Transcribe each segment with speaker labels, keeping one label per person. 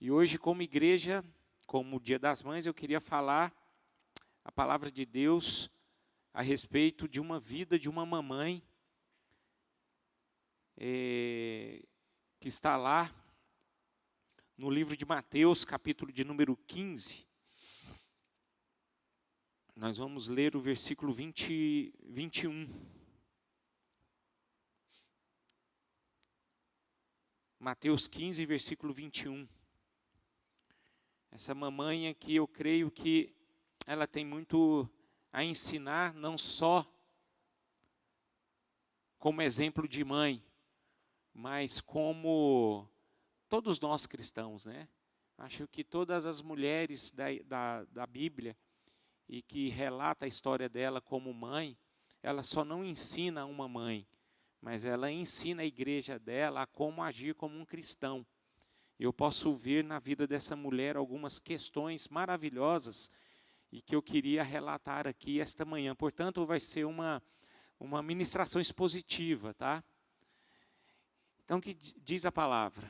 Speaker 1: E hoje, como igreja, como o Dia das Mães, eu queria falar a palavra de Deus a respeito de uma vida de uma mamãe que está lá no livro de Mateus, capítulo de número 15. Nós vamos ler o versículo 21. Mateus 15, versículo 21. Essa mamãe aqui, eu creio que ela tem muito a ensinar, não só como exemplo de mãe, mas como todos nós cristãos, né? Acho que todas as mulheres da Bíblia, e que relata a história dela como mãe, ela só não ensina uma mãe, mas ela ensina a igreja dela a como agir como um cristão. Eu posso ver na vida dessa mulher algumas questões maravilhosas e que eu queria relatar aqui esta manhã. Portanto, vai ser uma ministração expositiva, tá? Então, o que diz a palavra?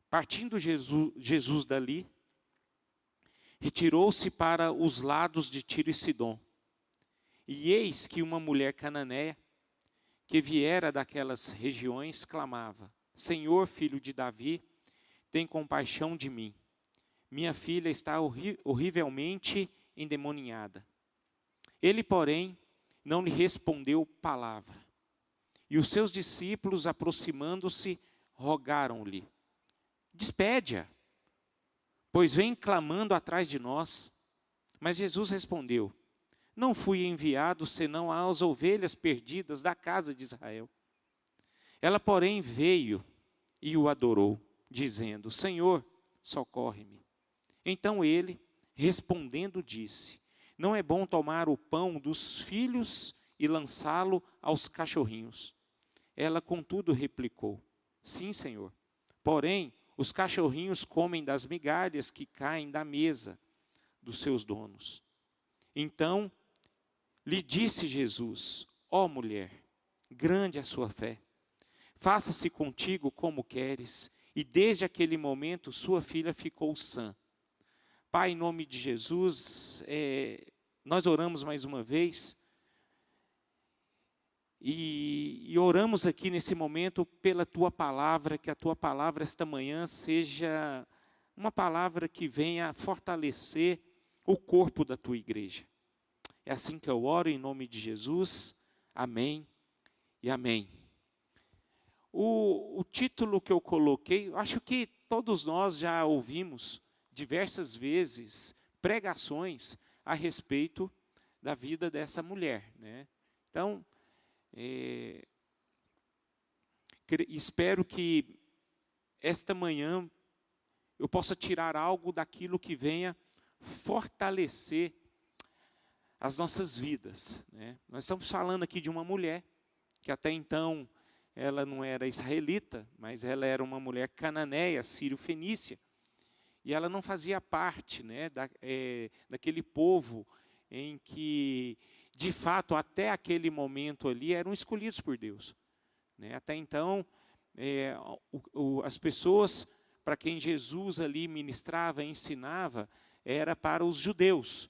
Speaker 1: Partindo Jesus dali, retirou-se para os lados de Tiro e Sidom. E eis que uma mulher cananeia, que viera daquelas regiões, clamava: Senhor, filho de Davi, tem compaixão de mim. Minha filha está horrivelmente endemoniada. Ele, porém, não lhe respondeu palavra. E os seus discípulos, aproximando-se, rogaram-lhe: Despede-a, pois vem clamando atrás de nós. Mas Jesus respondeu: Não fui enviado senão às ovelhas perdidas da casa de Israel. Ela, porém, veio e o adorou, dizendo: Senhor, socorre-me. Então ele, respondendo, disse: Não é bom tomar o pão dos filhos e lançá-lo aos cachorrinhos. Ela, contudo, replicou: Sim, Senhor. Porém, os cachorrinhos comem das migalhas que caem da mesa dos seus donos. Então lhe disse Jesus: Ó mulher, grande é a sua fé. Faça-se contigo como queres. E desde aquele momento sua filha ficou sã. Pai, em nome de Jesus, nós oramos mais uma vez. E oramos aqui nesse momento pela Tua palavra, que a Tua palavra esta manhã seja uma palavra que venha fortalecer o corpo da Tua igreja. É assim que eu oro em nome de Jesus. Amém e amém. O título que eu coloquei, acho que todos nós já ouvimos diversas vezes pregações a respeito da vida dessa mulher, né? Então, espero que esta manhã eu possa tirar algo daquilo que venha fortalecer as nossas vidas, né? Nós estamos falando aqui de uma mulher que até então ela não era israelita, mas ela era uma mulher cananeia, sírio-fenícia, e ela não fazia parte, né, daquele povo em que, de fato, até aquele momento ali, eram escolhidos por Deus, né? Até então, as pessoas para quem Jesus ali ministrava, ensinava, era para os judeus.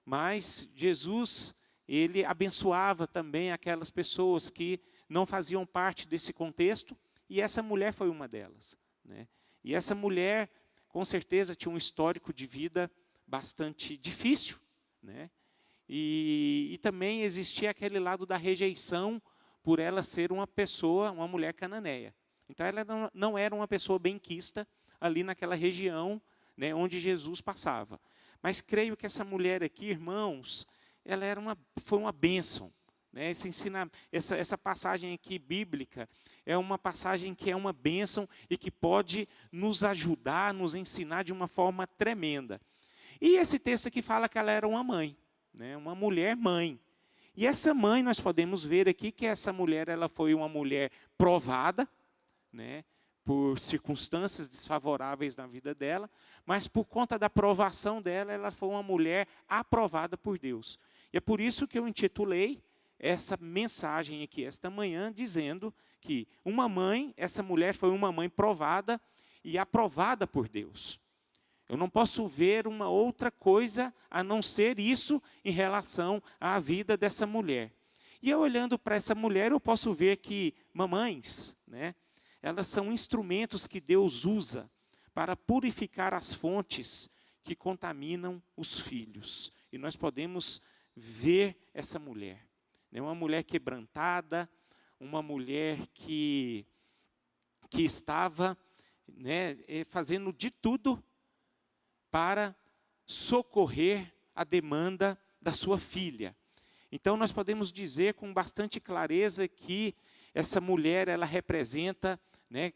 Speaker 1: Mas Jesus, ele abençoava também aquelas pessoas que não faziam parte desse contexto, e essa mulher foi uma delas, né? E essa mulher, com certeza, tinha um histórico de vida bastante difícil, né? E também existia aquele lado da rejeição por ela ser uma pessoa, uma mulher cananeia. Então ela não era uma pessoa benquista ali naquela região, né, onde Jesus passava. Mas creio que essa mulher aqui, irmãos, ela foi uma bênção, né? Essa passagem aqui bíblica é uma passagem que é uma bênção e que pode nos ajudar, nos ensinar de uma forma tremenda. E esse texto aqui fala que ela era uma mãe, né? Uma mulher mãe. E essa mãe, nós podemos ver aqui que essa mulher, ela foi uma mulher provada, né, por circunstâncias desfavoráveis na vida dela, mas por conta da provação dela, ela foi uma mulher aprovada por Deus. E é por isso que eu intitulei essa mensagem aqui esta manhã, dizendo que essa mulher foi uma mãe provada, e aprovada por Deus. Eu não posso ver uma outra coisa a não ser isso em relação à vida dessa mulher. E eu olhando para essa mulher, eu posso ver que mamães, né, elas são instrumentos que Deus usa para purificar as fontes que contaminam os filhos. E nós podemos ver essa mulher, né, uma mulher quebrantada, uma mulher que estava, né, fazendo de tudo para socorrer a demanda da sua filha. Então nós podemos dizer com bastante clareza que essa mulher, ela representa, né,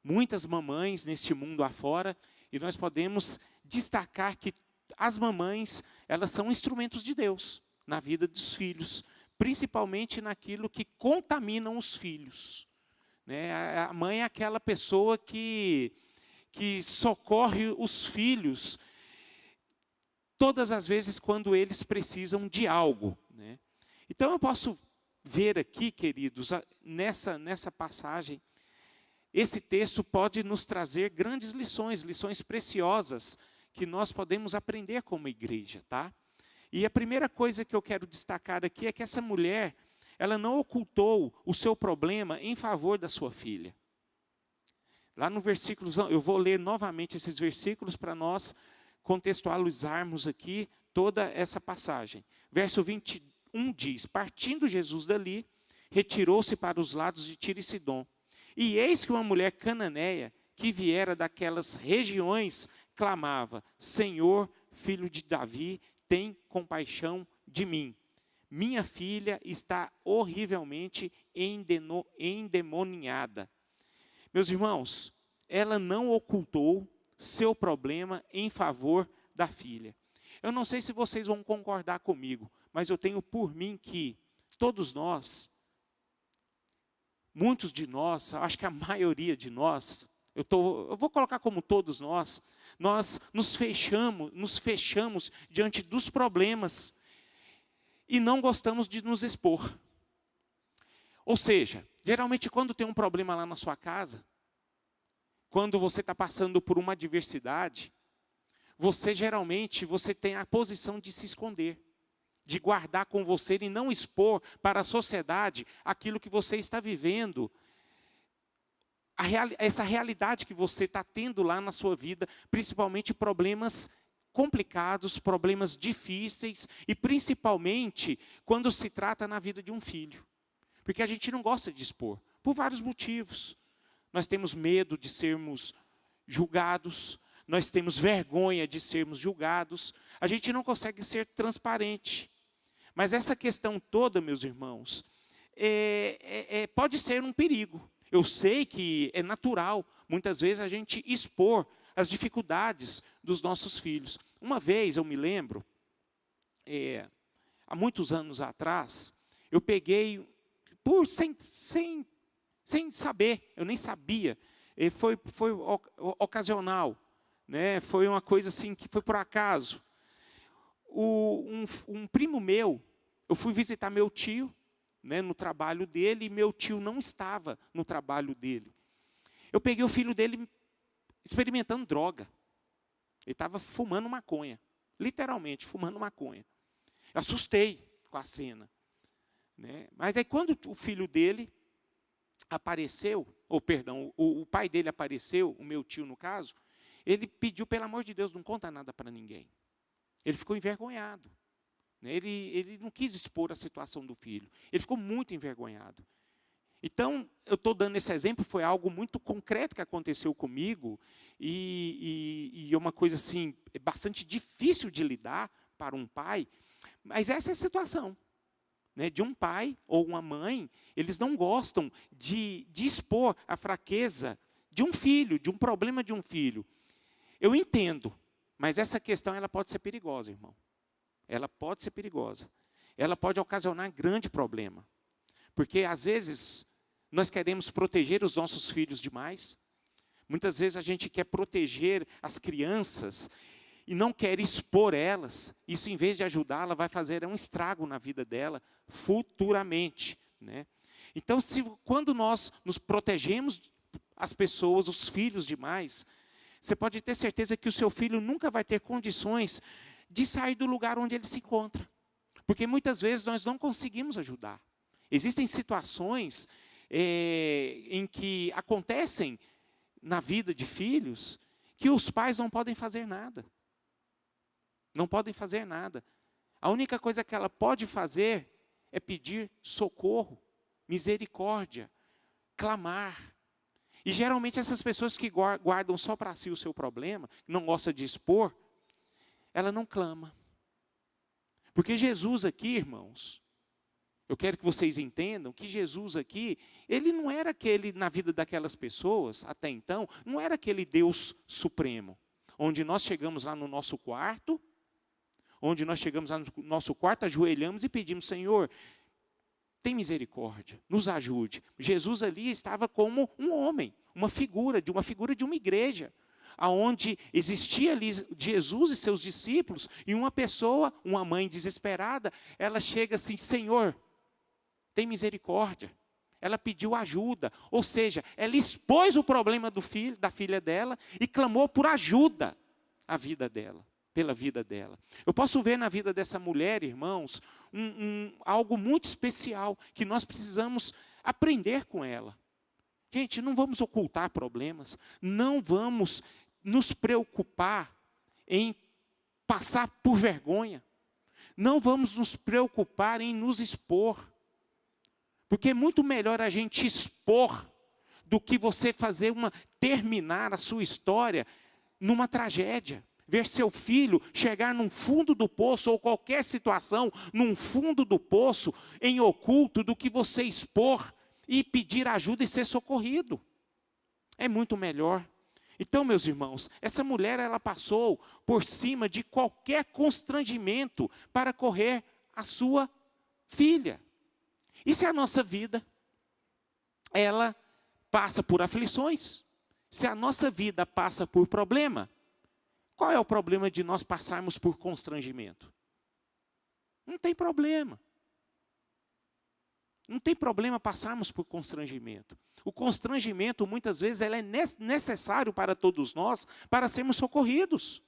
Speaker 1: muitas mamães neste mundo afora, e nós podemos destacar que as mamães, elas são instrumentos de Deus na vida dos filhos, principalmente naquilo que contaminam os filhos. Né? A mãe é aquela pessoa que socorre os filhos todas as vezes quando eles precisam de algo. Né? Então eu posso ver aqui, queridos, nessa passagem, esse texto pode nos trazer grandes lições, lições preciosas, que nós podemos aprender como igreja, tá? E a primeira coisa que eu quero destacar aqui é que essa mulher, ela não ocultou o seu problema em favor da sua filha. Lá no versículo, eu vou ler novamente esses versículos para nós contextualizarmos aqui toda essa passagem. Verso 21 diz: partindo Jesus dali, retirou-se para os lados de Tiro e Sidom. E eis que uma mulher cananeia, que viera daquelas regiões, clamava: Senhor, filho de Davi, tem compaixão de mim. Minha filha está horrivelmente endemoniada. Meus irmãos, ela não ocultou seu problema em favor da filha. Eu não sei se vocês vão concordar comigo, mas eu tenho por mim que todos nós, muitos de nós, acho que a maioria de nós, eu vou colocar como todos nós nos fechamos diante dos problemas e não gostamos de nos expor. Ou seja, geralmente quando tem um problema lá na sua casa, quando você está passando por uma adversidade, você tem a posição de se esconder, de guardar com você e não expor para a sociedade aquilo que você está vivendo, essa realidade que você está tendo lá na sua vida, principalmente problemas complicados, problemas difíceis, e principalmente quando se trata na vida de um filho. Porque a gente não gosta de expor, por vários motivos. Nós temos medo de sermos julgados, nós temos vergonha de sermos julgados, a gente não consegue ser transparente. Mas essa questão toda, meus irmãos, pode ser um perigo. Eu sei que é natural, muitas vezes, a gente expor as dificuldades dos nossos filhos. Uma vez, eu me lembro, há muitos anos atrás, eu peguei, sem saber, eu nem sabia, foi ocasional, né? Foi uma coisa assim que foi por acaso. Um primo meu, eu fui visitar meu tio, né, no trabalho dele, e meu tio não estava no trabalho dele. Eu peguei o filho dele experimentando droga. Ele estava fumando maconha, literalmente fumando maconha. Eu assustei com a cena. Né? Mas aí quando o filho dele apareceu, o pai dele apareceu, o meu tio no caso, ele pediu, pelo amor de Deus, não conta nada para ninguém. Ele ficou envergonhado. Ele não quis expor a situação do filho. Ele ficou muito envergonhado. Então, eu estou dando esse exemplo, foi algo muito concreto que aconteceu comigo, e é uma coisa assim, bastante difícil de lidar para um pai, mas essa é a situação. Né, de um pai ou uma mãe, eles não gostam de expor a fraqueza de um filho, de um problema de um filho. Eu entendo, mas essa questão ela pode ser perigosa, irmão. Ela pode ser perigosa. Ela pode ocasionar grande problema. Porque, às vezes, nós queremos proteger os nossos filhos demais. Muitas vezes a gente quer proteger as crianças e não quer expor elas. Isso, em vez de ajudá-la, vai fazer um estrago na vida dela futuramente. Né? Então, quando nós nos protegemos as pessoas, os filhos demais, você pode ter certeza que o seu filho nunca vai ter condições de sair do lugar onde ele se encontra. Porque muitas vezes nós não conseguimos ajudar. Existem situações em que acontecem na vida de filhos que os pais não podem fazer nada. Não podem fazer nada. A única coisa que ela pode fazer é pedir socorro, misericórdia, clamar. E geralmente essas pessoas que guardam só para si o seu problema, não gostam de expor, ela não clama. Porque Jesus aqui, irmãos, eu quero que vocês entendam que Jesus aqui, ele não era aquele, na vida daquelas pessoas, até então, não era aquele Deus supremo, onde nós chegamos lá no nosso quarto, ajoelhamos e pedimos, Senhor, tem misericórdia, nos ajude. Jesus ali estava como um homem, uma figura de uma igreja, aonde existia ali Jesus e seus discípulos, e uma pessoa, uma mãe desesperada, ela chega assim, Senhor, tem misericórdia. Ela pediu ajuda, ou seja, ela expôs o problema do filho, da filha dela, e clamou por ajuda pela vida dela. Eu posso ver na vida dessa mulher, irmãos, algo muito especial, que nós precisamos aprender com ela. Gente, não vamos ocultar problemas, não vamos nos preocupar em passar por vergonha, não vamos nos preocupar em nos expor, porque é muito melhor a gente expor do que você terminar a sua história numa tragédia. Ver seu filho chegar num fundo do poço, ou qualquer situação, num fundo do poço, em oculto, do que você expor e pedir ajuda e ser socorrido. É muito melhor. Então, meus irmãos, essa mulher, ela passou por cima de qualquer constrangimento para correr a sua filha. E se a nossa vida, ela passa por aflições, se a nossa vida passa por problema, qual é o problema de nós passarmos por constrangimento? Não tem problema. Não tem problema passarmos por constrangimento. O constrangimento, muitas vezes, ele é necessário para todos nós, para sermos socorridos,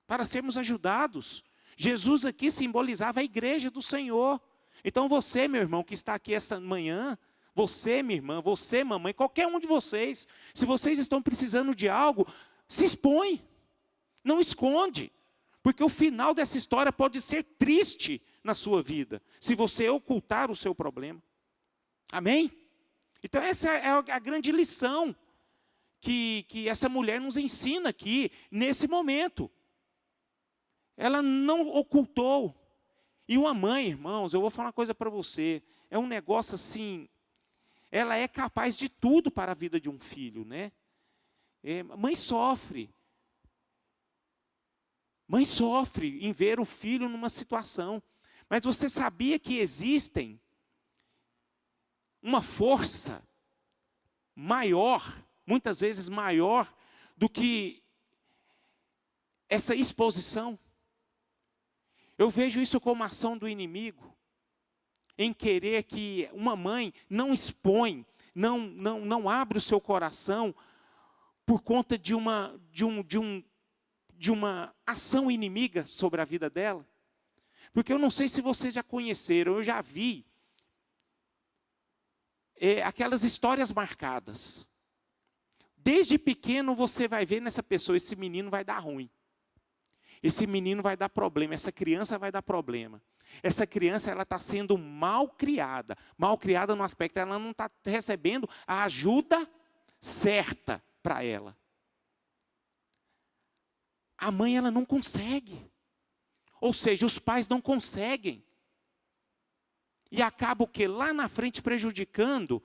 Speaker 1: para sermos ajudados. Jesus aqui simbolizava a igreja do Senhor. Então você, meu irmão, que está aqui esta manhã, você, minha irmã, você, mamãe, qualquer um de vocês, se vocês estão precisando de algo, se expõe, não esconde, porque o final dessa história pode ser triste na sua vida, se você ocultar o seu problema. Amém? Então essa é a grande lição que essa mulher nos ensina aqui, nesse momento. Ela não ocultou. E uma mãe, irmãos, eu vou falar uma coisa para você, é um negócio assim, ela é capaz de tudo para a vida de um filho, né? Mãe sofre em ver o filho numa situação, mas você sabia que existem uma força maior, muitas vezes maior, do que essa exposição? Eu vejo isso como ação do inimigo, em querer que uma mãe não expõe, não abre o seu coração por conta de uma ação inimiga sobre a vida dela. Porque eu não sei se vocês já conheceram, eu já vi aquelas histórias marcadas. Desde pequeno você vai ver nessa pessoa, esse menino vai dar ruim. Esse menino vai dar problema, essa criança vai dar problema. Essa criança, ela está sendo mal criada no aspecto, ela não está recebendo a ajuda certa para ela. A mãe, ela não consegue. Ou seja, os pais não conseguem. E acaba o quê? Lá na frente prejudicando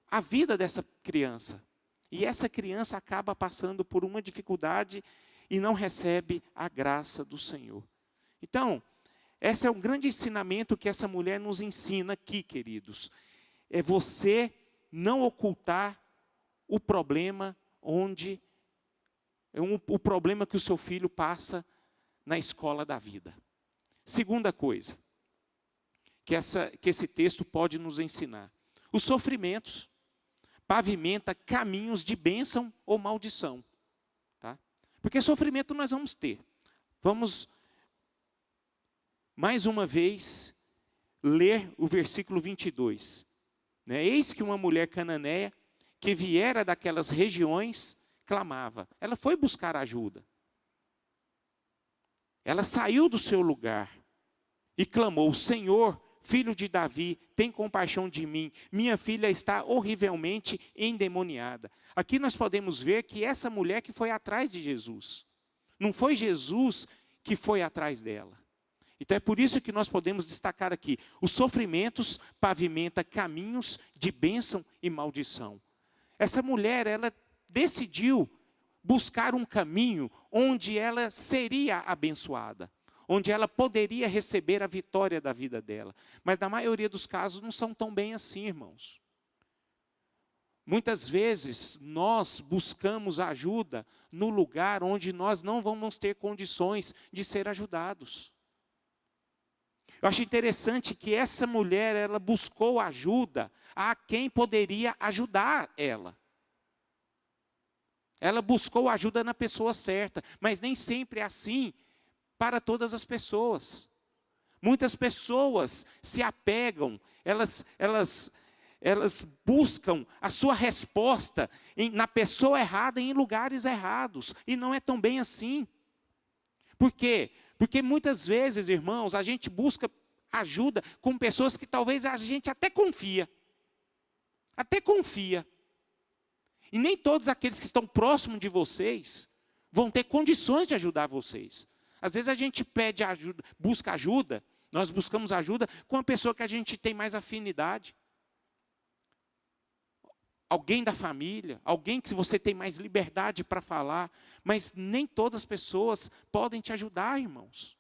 Speaker 1: a vida dessa criança. E essa criança acaba passando por uma dificuldade e não recebe a graça do Senhor. Então, esse é um grande ensinamento que essa mulher nos ensina aqui, queridos. É você não ocultar o problema o problema que o seu filho passa na escola da vida. Segunda coisa, que esse texto pode nos ensinar. Os sofrimentos pavimenta caminhos de bênção ou maldição. Tá? Porque sofrimento nós vamos ter. Vamos, mais uma vez, ler o versículo 22. Eis que uma mulher cananeia, que viera daquelas regiões, clamava. Ela foi buscar ajuda. Ela saiu do seu lugar e clamou: Senhor, filho de Davi, tem compaixão de mim. Minha filha está horrivelmente endemoniada. Aqui nós podemos ver que essa mulher que foi atrás de Jesus. Não foi Jesus que foi atrás dela. Então é por isso que nós podemos destacar aqui: os sofrimentos pavimenta caminhos de bênção e maldição. Essa mulher, ela decidiu buscar um caminho onde ela seria abençoada, onde ela poderia receber a vitória da vida dela. Mas na maioria dos casos não são tão bem assim, irmãos. Muitas vezes nós buscamos ajuda no lugar onde nós não vamos ter condições de ser ajudados. Eu acho interessante que essa mulher, ela buscou ajuda a quem poderia ajudar ela. Ela buscou ajuda na pessoa certa, mas nem sempre é assim para todas as pessoas. Muitas pessoas se apegam, elas buscam a sua resposta na pessoa errada e em lugares errados. E não é tão bem assim. Por quê? Porque muitas vezes, irmãos, a gente busca ajuda com pessoas que talvez a gente até confia. Até confia. E nem todos aqueles que estão próximos de vocês vão ter condições de ajudar vocês. Às vezes a gente pede ajuda, busca ajuda, nós buscamos ajuda com uma pessoa que a gente tem mais afinidade. Alguém da família, alguém que você tem mais liberdade para falar, mas nem todas as pessoas podem te ajudar, irmãos.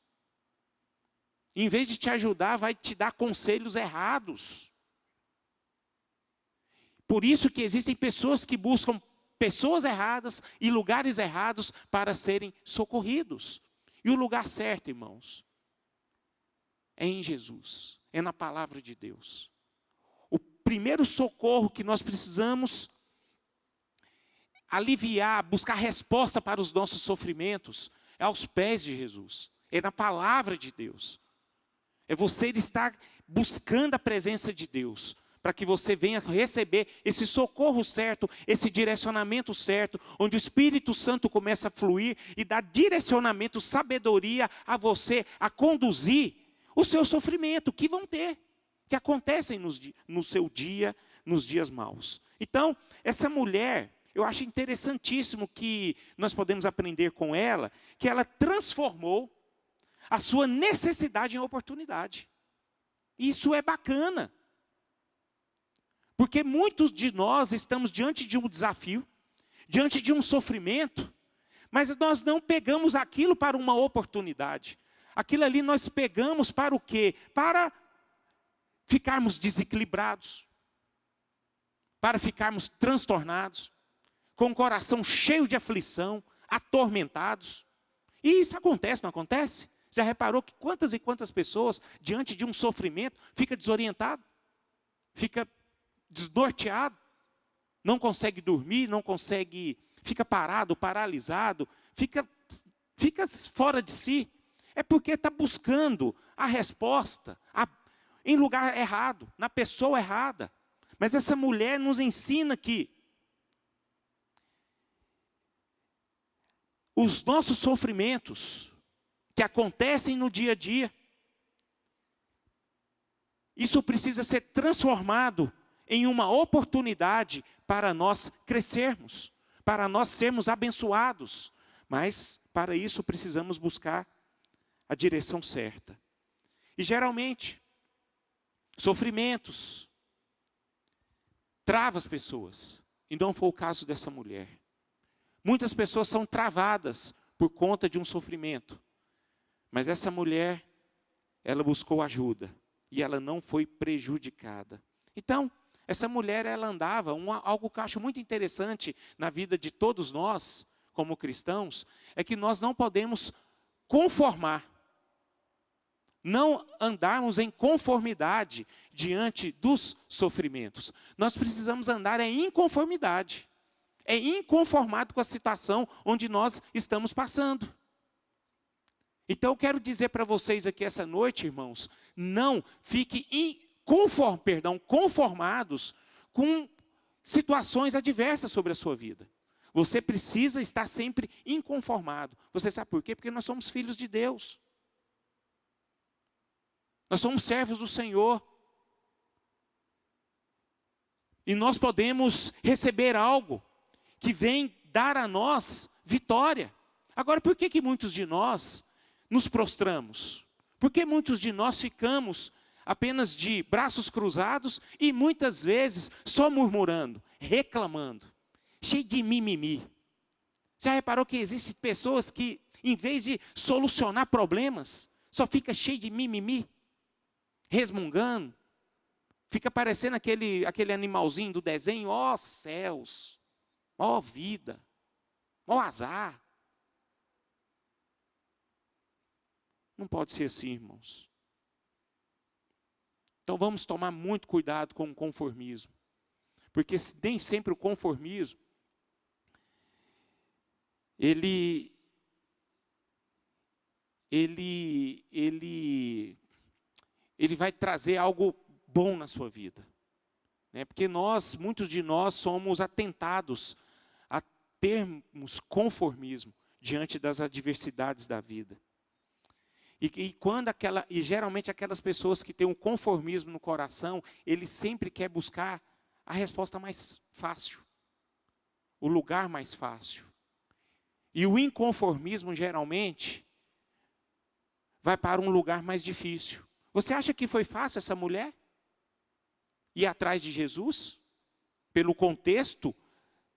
Speaker 1: Em vez de te ajudar, vai te dar conselhos errados. Por isso que existem pessoas que buscam pessoas erradas e lugares errados para serem socorridos. E o lugar certo, irmãos, é em Jesus, é na palavra de Deus. O primeiro socorro que nós precisamos aliviar, buscar resposta para os nossos sofrimentos, é aos pés de Jesus, é na palavra de Deus. É você estar buscando a presença de Deus, para que você venha receber esse socorro certo, esse direcionamento certo, onde o Espírito Santo começa a fluir e dá direcionamento, sabedoria a você, a conduzir o seu sofrimento, que vão ter, que acontecem no seu dia, nos dias maus. Então, essa mulher, eu acho interessantíssimo que nós podemos aprender com ela, que ela transformou a sua necessidade em oportunidade. Isso é bacana. Porque muitos de nós estamos diante de um desafio, diante de um sofrimento, mas nós não pegamos aquilo para uma oportunidade. Aquilo ali nós pegamos para o quê? Para ficarmos desequilibrados, para ficarmos transtornados, com o coração cheio de aflição, atormentados. E isso acontece, não acontece? Já reparou que quantas e quantas pessoas, diante de um sofrimento, fica desorientado, fica desnorteado, não consegue dormir, não consegue, fica parado, paralisado, fica fora de si. É porque está buscando a resposta em lugar errado, na pessoa errada. Mas essa mulher nos ensina que os nossos sofrimentos que acontecem no dia a dia, isso precisa ser transformado em uma oportunidade para nós crescermos, para nós sermos abençoados. Mas para isso precisamos buscar a direção certa. E geralmente, sofrimentos travam as pessoas. E não foi o caso dessa mulher. Muitas pessoas são travadas por conta de um sofrimento. Mas essa mulher, ela buscou ajuda. E ela não foi prejudicada. Então, essa mulher, ela andava, algo que eu acho muito interessante na vida de todos nós, como cristãos, é que nós não podemos conformar não andarmos em conformidade diante dos sofrimentos. Nós precisamos andar em inconformidade. É inconformado com a situação onde nós estamos passando. Então eu quero dizer para vocês aqui essa noite, irmãos, não fiquem conformados com situações adversas sobre a sua vida. Você precisa estar sempre inconformado. Você sabe por quê? Porque nós somos filhos de Deus. Nós somos servos do Senhor. E nós podemos receber algo que vem dar a nós vitória. Agora, por que muitos de nós nos prostramos? Por que muitos de nós ficamos apenas de braços cruzados e muitas vezes só murmurando, reclamando, cheio de mimimi? Já reparou que existem pessoas que, em vez de solucionar problemas, só fica cheio de mimimi, resmungando, fica parecendo aquele animalzinho do desenho, ó céus, ó vida, ó azar. Não pode ser assim, irmãos. Então vamos tomar muito cuidado com o conformismo. Porque nem sempre o conformismo, ele vai trazer algo bom na sua vida. Porque muitos de nós somos atentados a termos conformismo diante das adversidades da vida. E geralmente aquelas pessoas que têm um conformismo no coração, ele sempre quer buscar a resposta mais fácil, o lugar mais fácil. E o inconformismo geralmente vai para um lugar mais difícil. Você acha que foi fácil essa mulher ir atrás de Jesus? Pelo contexto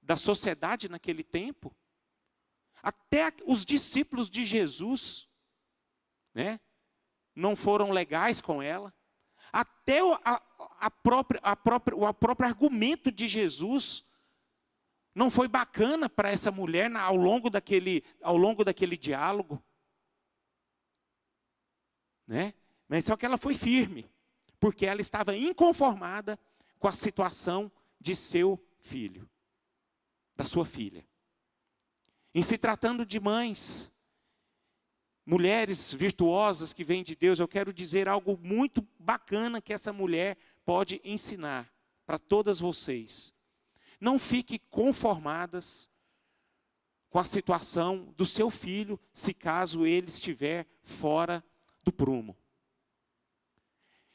Speaker 1: da sociedade naquele tempo? Até os discípulos de Jesus, não foram legais com ela. Até o próprio argumento de Jesus não foi bacana para essa mulher ao longo daquele diálogo. Mas só que ela foi firme, porque ela estava inconformada com a situação de seu filho, da sua filha. Em se tratando de mães, mulheres virtuosas que vêm de Deus, eu quero dizer algo muito bacana que essa mulher pode ensinar para todas vocês. Não fique conformadas com a situação do seu filho, se caso ele estiver fora do prumo.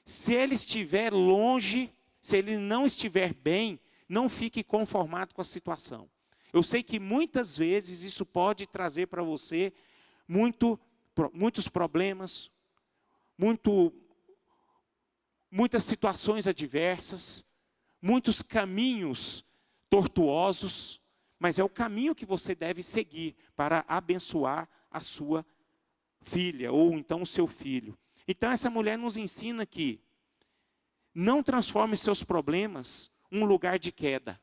Speaker 1: Se ele estiver longe, se ele não estiver bem, não fique conformado com a situação. Eu sei que muitas vezes isso pode trazer para você muitos problemas, muitas situações adversas, muitos caminhos tortuosos, mas é o caminho que você deve seguir para abençoar a sua filha, ou então o seu filho. Então essa mulher nos ensina que não transforme seus problemas em um lugar de queda,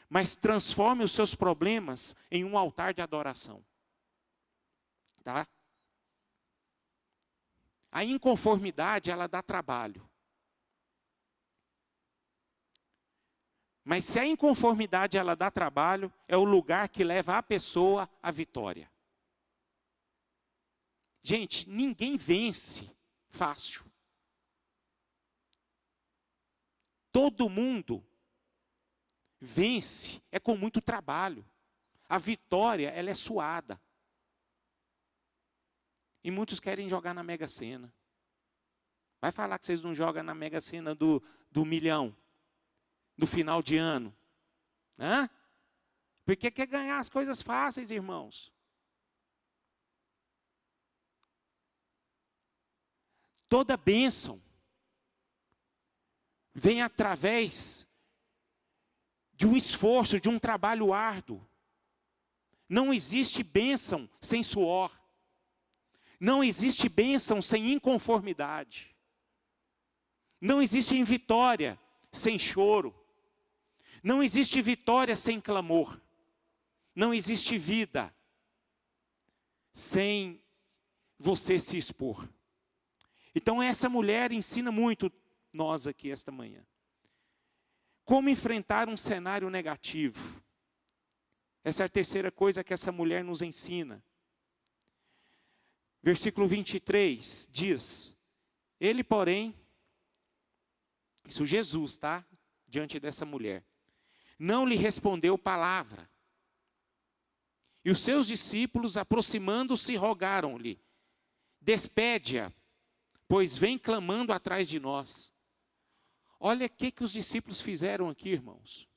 Speaker 1: mas transforme os seus problemas em um altar de adoração. Tá? A inconformidade, ela dá trabalho. Mas se a inconformidade, ela dá trabalho, é o lugar que leva a pessoa à vitória. Gente, ninguém vence fácil. Todo mundo vence com muito trabalho. A vitória, ela é suada. E muitos querem jogar na Mega Sena. Vai falar que vocês não jogam na Mega Sena do milhão, do final de ano. Porque quer ganhar as coisas fáceis, irmãos. Toda bênção vem através de um esforço, de um trabalho árduo. Não existe bênção sem suor. Não existe bênção sem inconformidade. Não existe vitória sem choro. Não existe vitória sem clamor. Não existe vida sem você se expor. Então essa mulher ensina muito nós aqui esta manhã. Como enfrentar um cenário negativo. Essa é a terceira coisa que essa mulher nos ensina. Versículo 23 diz: ele, porém, isso Jesus, tá? Diante dessa mulher, não lhe respondeu palavra. E os seus discípulos, aproximando-se, rogaram-lhe: despede-a, pois vem clamando atrás de nós. Olha o que os discípulos fizeram aqui, irmãos.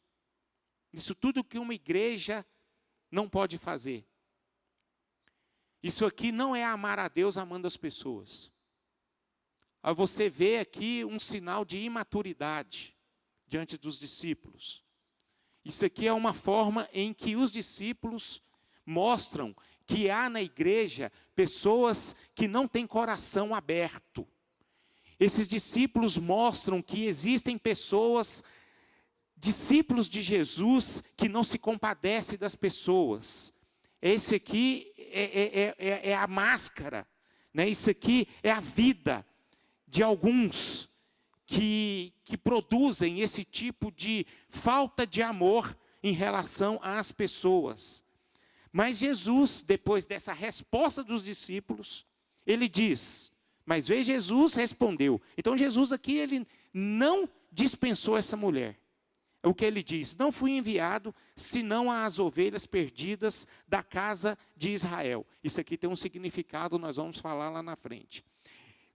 Speaker 1: Isso tudo que uma igreja não pode fazer. Isso aqui não é amar a Deus amando as pessoas. Aí você vê aqui um sinal de imaturidade diante dos discípulos. Isso aqui é uma forma em que os discípulos mostram que há na igreja pessoas que não têm coração aberto. Esses discípulos mostram que existem pessoas, discípulos de Jesus, que não se compadecem das pessoas. Esse aqui é a máscara, né? Isso aqui é a vida de alguns que produzem esse tipo de falta de amor em relação às pessoas. Mas Jesus, depois dessa resposta dos discípulos, ele diz, mas veja, Jesus respondeu. Então Jesus aqui, ele não dispensou essa mulher. O que ele diz? Não fui enviado, senão às ovelhas perdidas da casa de Israel. Isso aqui tem um significado, nós vamos falar lá na frente.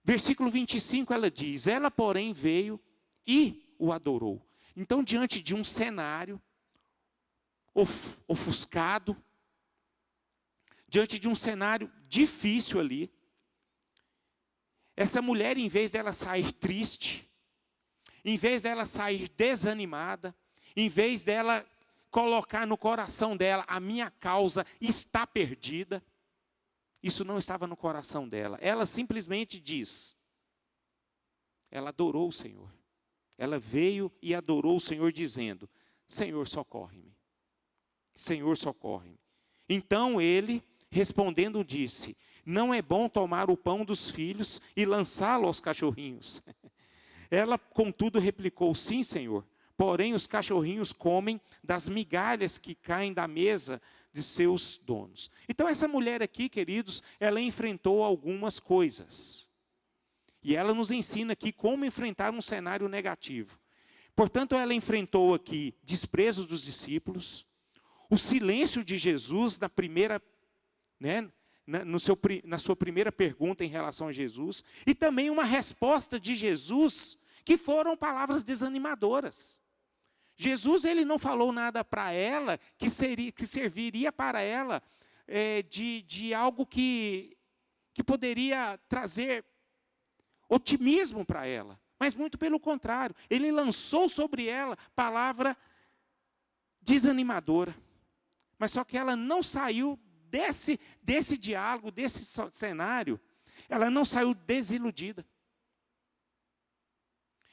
Speaker 1: Versículo 25, ela diz, ela porém veio e o adorou. Então, diante de um cenário ofuscado, diante de um cenário difícil ali, essa mulher, em vez dela sair triste, em vez dela sair desanimada, em vez dela colocar no coração dela, a minha causa está perdida, isso não estava no coração dela. Ela simplesmente diz, ela adorou o Senhor. Ela veio e adorou o Senhor dizendo, Senhor, socorre-me. Senhor, socorre-me. Então ele, respondendo, disse, não é bom tomar o pão dos filhos e lançá-lo aos cachorrinhos. Ela, contudo, replicou, sim, Senhor. Porém, os cachorrinhos comem das migalhas que caem da mesa de seus donos. Então, essa mulher aqui, queridos, ela enfrentou algumas coisas. E ela nos ensina aqui como enfrentar um cenário negativo. Portanto, ela enfrentou aqui desprezo dos discípulos, o silêncio de Jesus na primeira, né, na sua primeira pergunta em relação a Jesus, e também uma resposta de Jesus, que foram palavras desanimadoras. Jesus, ele não falou nada para ela que serviria para ela de algo que poderia trazer otimismo para ela, mas muito pelo contrário, ele lançou sobre ela palavra desanimadora, mas só que ela não saiu desse diálogo, desse cenário, ela não saiu desiludida.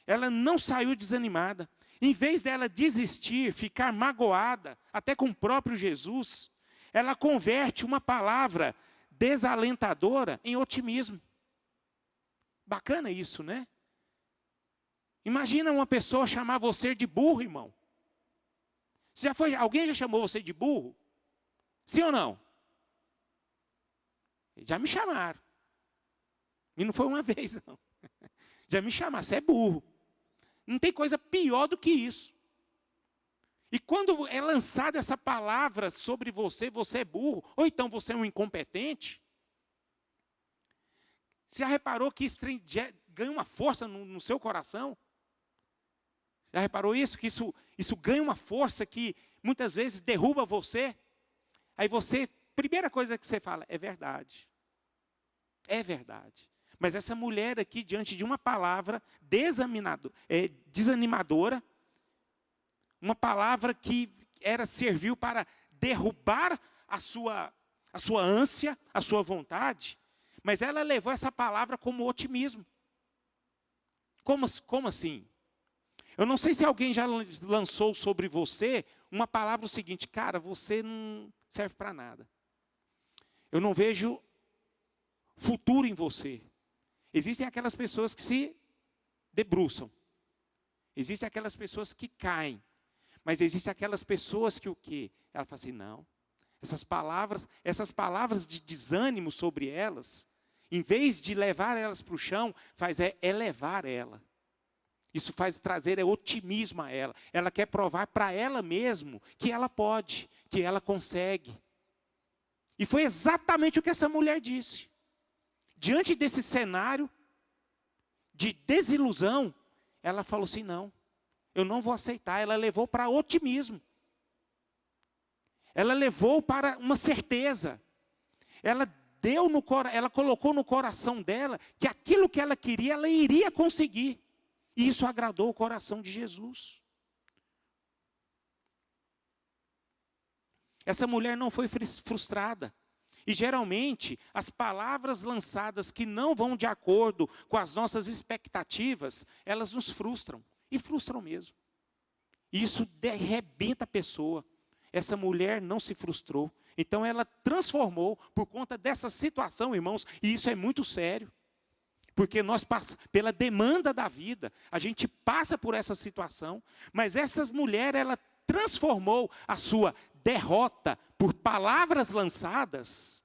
Speaker 1: Ela não saiu desanimada. Em vez dela desistir, ficar magoada, até com o próprio Jesus, ela converte uma palavra desalentadora em otimismo. Bacana isso, né? Imagina uma pessoa chamar você de burro, irmão. Alguém já chamou você de burro? Sim ou não? Já me chamaram. E não foi uma vez, não. Já me chamaram, você é burro. Não tem coisa pior do que isso. E quando é lançada essa palavra sobre você, você é burro, ou então você é um incompetente. Você já reparou que isso ganha uma força no seu coração? Já reparou isso? Que isso ganha uma força que muitas vezes derruba você. Aí você, primeira coisa que você fala, é verdade. É verdade. Mas essa mulher aqui, diante de uma palavra desanimadora, uma palavra que serviu para derrubar a sua ânsia, a sua vontade, mas ela levou essa palavra como otimismo. Como assim? Eu não sei se alguém já lançou sobre você uma palavra o seguinte, cara, você não serve para nada. Eu não vejo futuro em você. Existem aquelas pessoas que se debruçam. Existem aquelas pessoas que caem. Mas existem aquelas pessoas que o quê? Ela fala assim, não. Essas palavras de desânimo sobre elas, em vez de levar elas para o chão, faz elevar ela. Isso faz trazer otimismo a ela. Ela quer provar para ela mesmo que ela pode, que ela consegue. E foi exatamente o que essa mulher disse. Diante desse cenário de desilusão, ela falou assim, não, eu não vou aceitar. Ela levou para otimismo. Ela levou para uma certeza. Ela colocou no coração dela que aquilo que ela queria, ela iria conseguir. E isso agradou o coração de Jesus. Essa mulher não foi frustrada. E geralmente, as palavras lançadas que não vão de acordo com as nossas expectativas, elas nos frustram. E frustram mesmo. E isso arrebenta a pessoa. Essa mulher não se frustrou. Então ela transformou por conta dessa situação, irmãos, e isso é muito sério. Porque nós passamos pela demanda da vida, a gente passa por essa situação, mas essa mulher, ela transformou a sua derrota por palavras lançadas,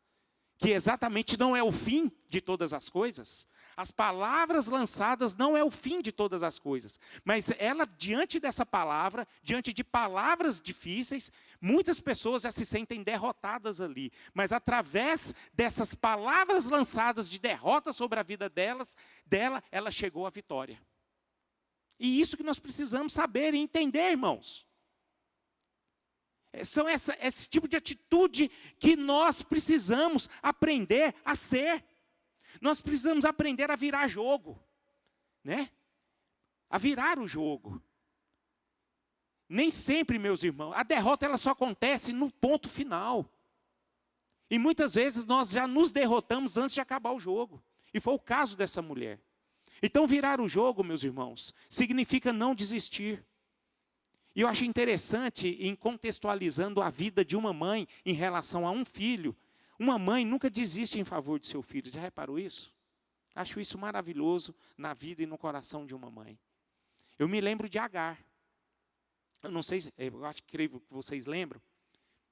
Speaker 1: que exatamente não é o fim de todas as coisas. As palavras lançadas não é o fim de todas as coisas. Mas ela, diante dessa palavra, diante de palavras difíceis, muitas pessoas já se sentem derrotadas ali. Mas através dessas palavras lançadas de derrota sobre a vida dela, ela chegou à vitória. E isso que nós precisamos saber e entender, irmãos. São esse tipo de atitude que nós precisamos aprender a ser. Nós precisamos aprender a virar jogo, né? A virar o jogo. Nem sempre, meus irmãos, a derrota ela só acontece no ponto final. E muitas vezes nós já nos derrotamos antes de acabar o jogo. E foi o caso dessa mulher. Então virar o jogo, meus irmãos, significa não desistir. E eu acho interessante, em contextualizando a vida de uma mãe em relação a um filho, uma mãe nunca desiste em favor de seu filho. Já reparou isso? Acho isso maravilhoso na vida e no coração de uma mãe. Eu me lembro de Agar. Eu não sei, eu acho que creio que vocês lembram.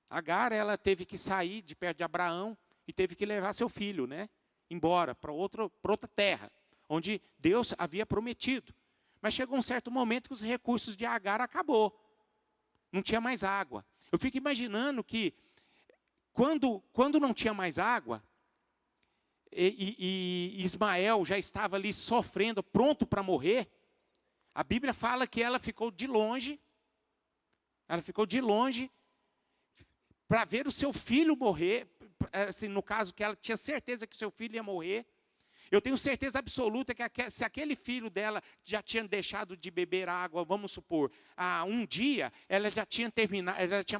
Speaker 1: Agar, ela teve que sair de perto de Abraão e teve que levar seu filho, né? Embora para outra terra, onde Deus havia prometido. Mas chegou um certo momento que os recursos de Agar acabou. Não tinha mais água. Eu fico imaginando que quando não tinha mais água, e Ismael já estava ali sofrendo, pronto para morrer, a Bíblia fala que ela ficou de longe para ver o seu filho morrer, assim, no caso que ela tinha certeza que o seu filho ia morrer. Eu tenho certeza absoluta que se aquele filho dela já tinha deixado de beber água, vamos supor, há um dia, ela já tinha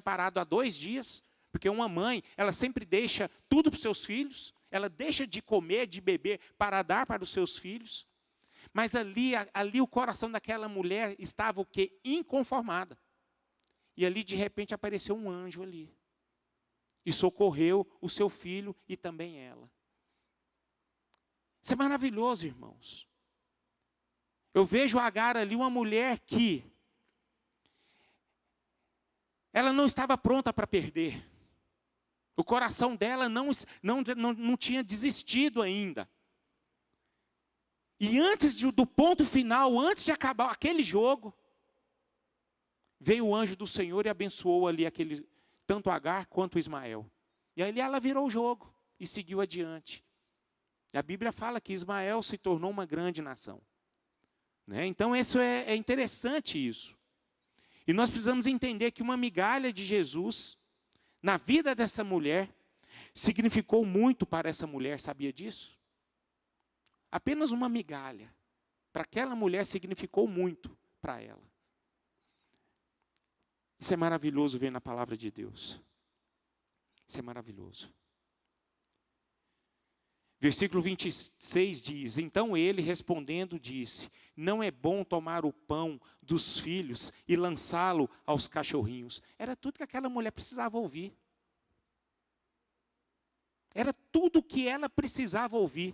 Speaker 1: parado há 2 dias, porque uma mãe, ela sempre deixa tudo para os seus filhos, ela deixa de comer, de beber, para dar para os seus filhos. Mas ali o coração daquela mulher estava o quê? Inconformada. E ali de repente apareceu um anjo ali. E socorreu o seu filho e também ela. Isso é maravilhoso, irmãos. Eu vejo Agar ali, uma mulher que ela não estava pronta para perder. O coração dela não tinha desistido ainda. E antes do ponto final, antes de acabar aquele jogo, veio o anjo do Senhor e abençoou ali tanto Agar quanto Ismael. E aí ela virou o jogo e seguiu adiante. E a Bíblia fala que Ismael se tornou uma grande nação. Né? Então isso é interessante isso. E nós precisamos entender que uma migalha de Jesus, na vida dessa mulher, significou muito para essa mulher, sabia disso? Apenas uma migalha. Para aquela mulher significou muito para ela. Isso é maravilhoso ver na palavra de Deus. Isso é maravilhoso. Versículo 26 diz, então ele respondendo disse, não é bom tomar o pão dos filhos e lançá-lo aos cachorrinhos. Era tudo que aquela mulher precisava ouvir. Era tudo que ela precisava ouvir.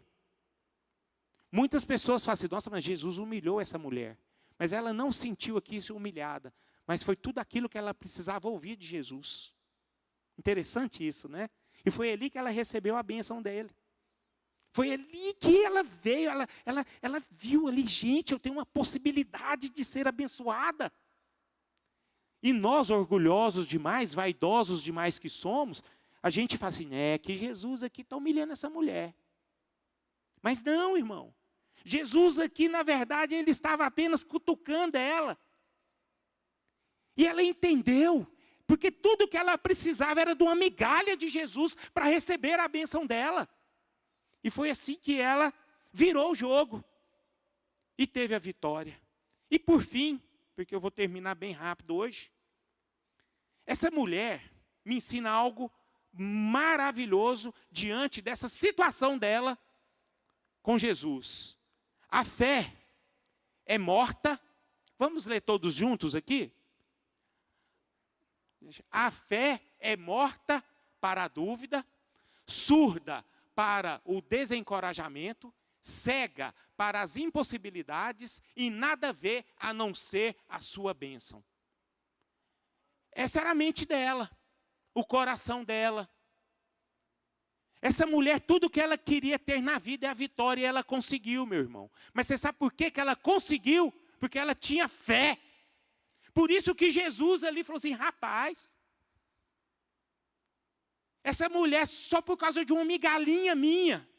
Speaker 1: Muitas pessoas falam assim, nossa, mas Jesus humilhou essa mulher. Mas ela não sentiu aqui se humilhada. Mas foi tudo aquilo que ela precisava ouvir de Jesus. Interessante isso, né? E foi ali que ela recebeu a bênção dele. Foi ali que ela veio, ela viu ali, gente, eu tenho uma possibilidade de ser abençoada. E nós, orgulhosos demais, vaidosos demais que somos, a gente fala assim, que Jesus aqui está humilhando essa mulher. Mas não, irmão. Jesus aqui, na verdade, ele estava apenas cutucando ela. E ela entendeu, porque tudo que ela precisava era de uma migalha de Jesus para receber a bênção dela. E foi assim que ela virou o jogo e teve a vitória. E por fim, porque eu vou terminar bem rápido hoje, essa mulher me ensina algo maravilhoso diante dessa situação dela com Jesus. A fé é morta. Vamos ler todos juntos aqui? A fé é morta para a dúvida, surda para o desencorajamento, cega para as impossibilidades e nada vê a não ser a sua bênção. Essa era a mente dela, o coração dela. Essa mulher, tudo que ela queria ter na vida é a vitória, e ela conseguiu, meu irmão. Mas você sabe por que ela conseguiu? Porque ela tinha fé. Por isso que Jesus ali falou assim, rapaz, essa mulher só por causa de uma migalhinha minha,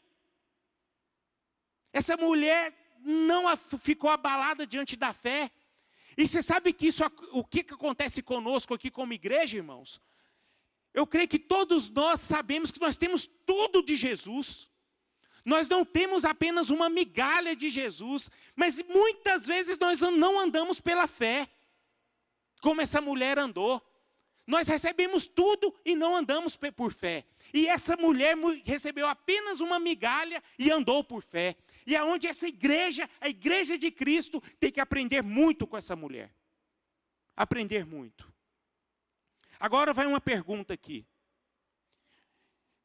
Speaker 1: essa mulher não ficou abalada diante da fé. E você sabe que o que acontece conosco aqui como igreja, irmãos? Eu creio que todos nós sabemos que nós temos tudo de Jesus. Nós não temos apenas uma migalha de Jesus, mas muitas vezes nós não andamos pela fé, como essa mulher andou. Nós recebemos tudo e não andamos por fé. E essa mulher recebeu apenas uma migalha e andou por fé. E é onde essa igreja, a igreja de Cristo, tem que aprender muito com essa mulher. Aprender muito. Agora vai uma pergunta aqui.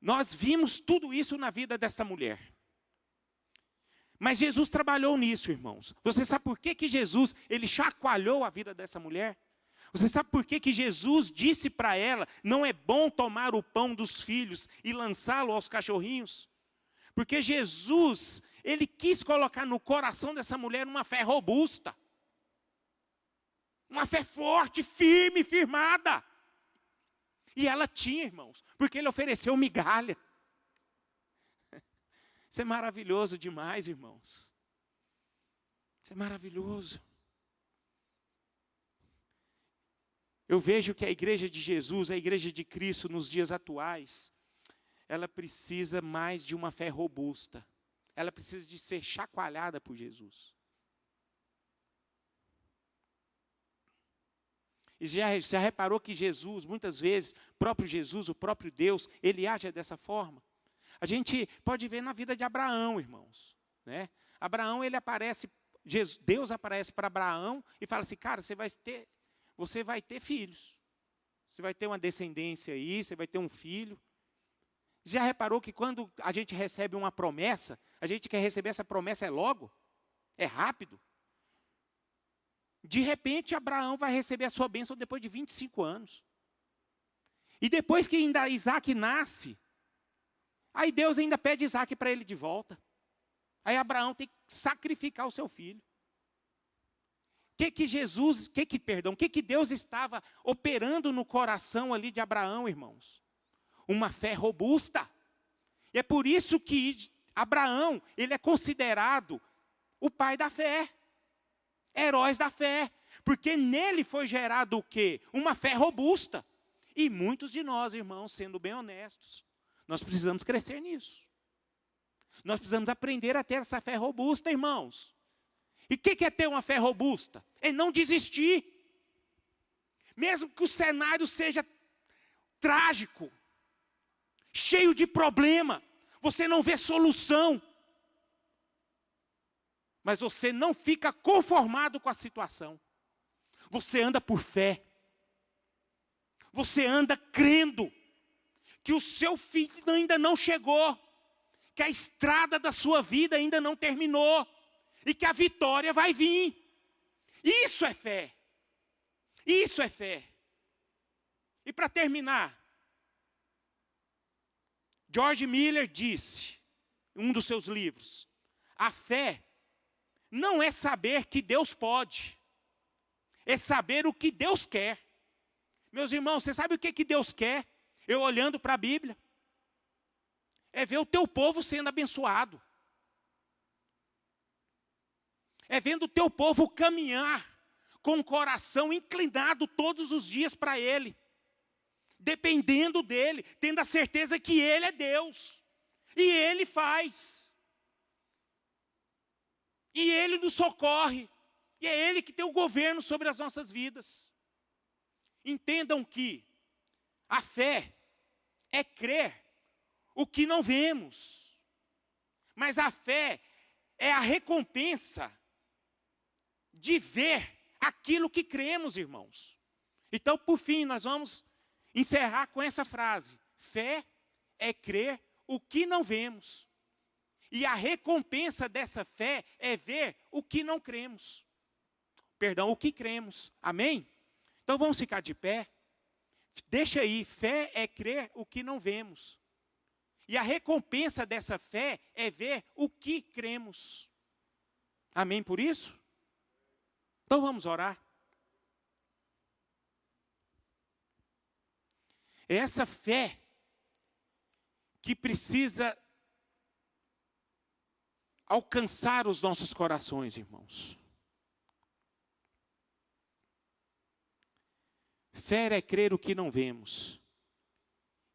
Speaker 1: Nós vimos tudo isso na vida dessa mulher. Mas Jesus trabalhou nisso, irmãos. Você sabe por que Jesus, ele chacoalhou a vida dessa mulher? Você sabe por que Jesus disse para ela, não é bom tomar o pão dos filhos e lançá-lo aos cachorrinhos? Porque Jesus, ele quis colocar no coração dessa mulher uma fé robusta. Uma fé forte, firme, firmada. E ela tinha, irmãos, porque ele ofereceu migalha. Isso é maravilhoso demais, irmãos. Isso é maravilhoso. Eu vejo que a igreja de Jesus, a igreja de Cristo nos dias atuais, ela precisa mais de uma fé robusta. Ela precisa de ser chacoalhada por Jesus. E já reparou que Jesus, muitas vezes, próprio Jesus, o próprio Deus, ele age dessa forma? A gente pode ver na vida de Abraão, irmãos. Né? Abraão, ele aparece, Deus aparece para Abraão e fala assim, cara, você vai ter filhos. Você vai ter uma descendência aí, você vai ter um filho. Já reparou que quando a gente recebe uma promessa, a gente quer receber essa promessa logo? É rápido? De repente, Abraão vai receber a sua bênção depois de 25 anos. E depois que ainda Isaac nasce, aí Deus ainda pede Isaac para ele de volta. Aí Abraão tem que sacrificar o seu filho. O que Deus estava operando no coração ali de Abraão, irmãos? Uma fé robusta. E é por isso que Abraão, ele é considerado o pai da fé. Heróis da fé. Porque nele foi gerado o quê? Uma fé robusta. E muitos de nós, irmãos, sendo bem honestos, nós precisamos crescer nisso. Nós precisamos aprender a ter essa fé robusta, irmãos. E o que é ter uma fé robusta? É não desistir. Mesmo que o cenário seja trágico, cheio de problema, você não vê solução. Mas você não fica conformado com a situação. Você anda por fé. Você anda crendo que o seu filho ainda não chegou. que a estrada da sua vida ainda não terminou e que a vitória vai vir. Isso é fé. Isso é fé. E para terminar, George Miller disse, em um dos seus livros, a fé não é saber que Deus pode, é saber o que Deus quer. Meus irmãos, você sabe o que Deus quer? Eu olhando para a Bíblia, é ver o teu povo sendo abençoado. É vendo o teu povo caminhar com o coração inclinado todos os dias para Ele. Dependendo dEle, tendo a certeza que Ele é Deus. E Ele faz. E Ele nos socorre. E é Ele que tem o governo sobre as nossas vidas. Entendam que a fé é crer o que não vemos. Mas a fé é a recompensa de ver aquilo que cremos, irmãos. Então, por fim, nós vamos encerrar com essa frase. Fé é crer o que não vemos. E a recompensa dessa fé é ver o que não cremos. Perdão, o que cremos. Amém? Então vamos ficar de pé. Deixa aí, fé é crer o que não vemos. E a recompensa dessa fé é ver o que cremos. Amém por isso? Então vamos orar. É essa fé que precisa alcançar os nossos corações, irmãos. Fé é crer o que não vemos.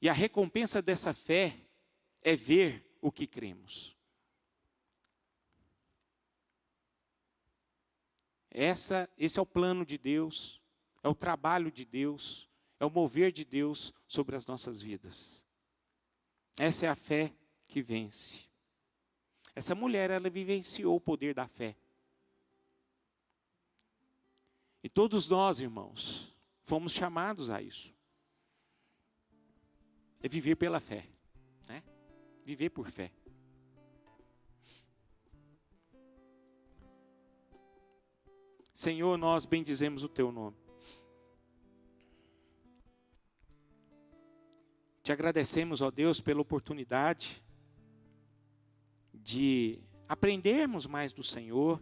Speaker 1: E a recompensa dessa fé é ver o que cremos. Esse é o plano de Deus, é o trabalho de Deus, é o mover de Deus sobre as nossas vidas. Essa é a fé que vence. Essa mulher, ela vivenciou o poder da fé. E todos nós, irmãos, fomos chamados a isso. É viver pela fé, né? Viver por fé. Senhor, nós bendizemos o Teu nome. Te agradecemos, ó Deus, pela oportunidade de aprendermos mais do Senhor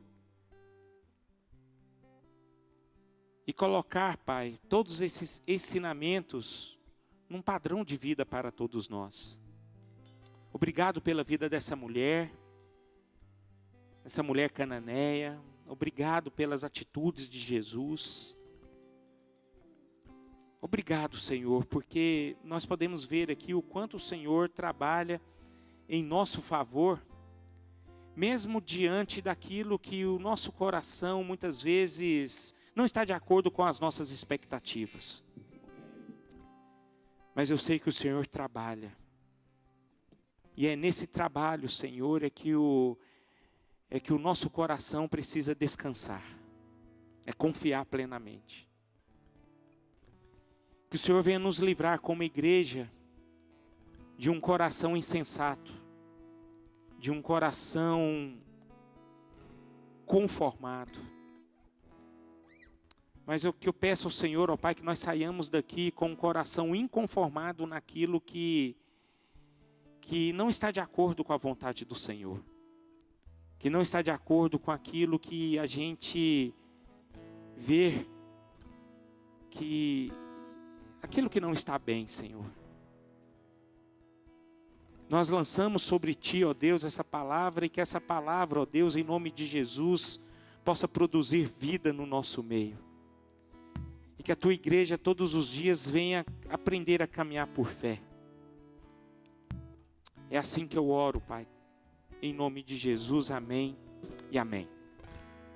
Speaker 1: e colocar, Pai, todos esses ensinamentos num padrão de vida para todos nós. Obrigado pela vida dessa mulher cananeia. Obrigado pelas atitudes de Jesus. Obrigado, Senhor, porque nós podemos ver aqui o quanto o Senhor trabalha em nosso favor, mesmo diante daquilo que o nosso coração muitas vezes não está de acordo com as nossas expectativas. Mas eu sei que o Senhor trabalha. E é nesse trabalho, Senhor, é que o nosso coração precisa descansar. É confiar plenamente. Que o Senhor venha nos livrar como igreja de um coração insensato, de um coração conformado. Mas o que eu peço ao Senhor, ó Pai, que nós saiamos daqui com um coração inconformado naquilo que não está de acordo com a vontade do Senhor. Que não está de acordo com aquilo que a gente vê, aquilo que não está bem, Senhor. Nós lançamos sobre Ti, ó Deus, essa palavra, e que essa palavra, ó Deus, em nome de Jesus, possa produzir vida no nosso meio. E que a Tua igreja todos os dias venha aprender a caminhar por fé. É assim que eu oro, Pai. Em nome de Jesus, amém e amém.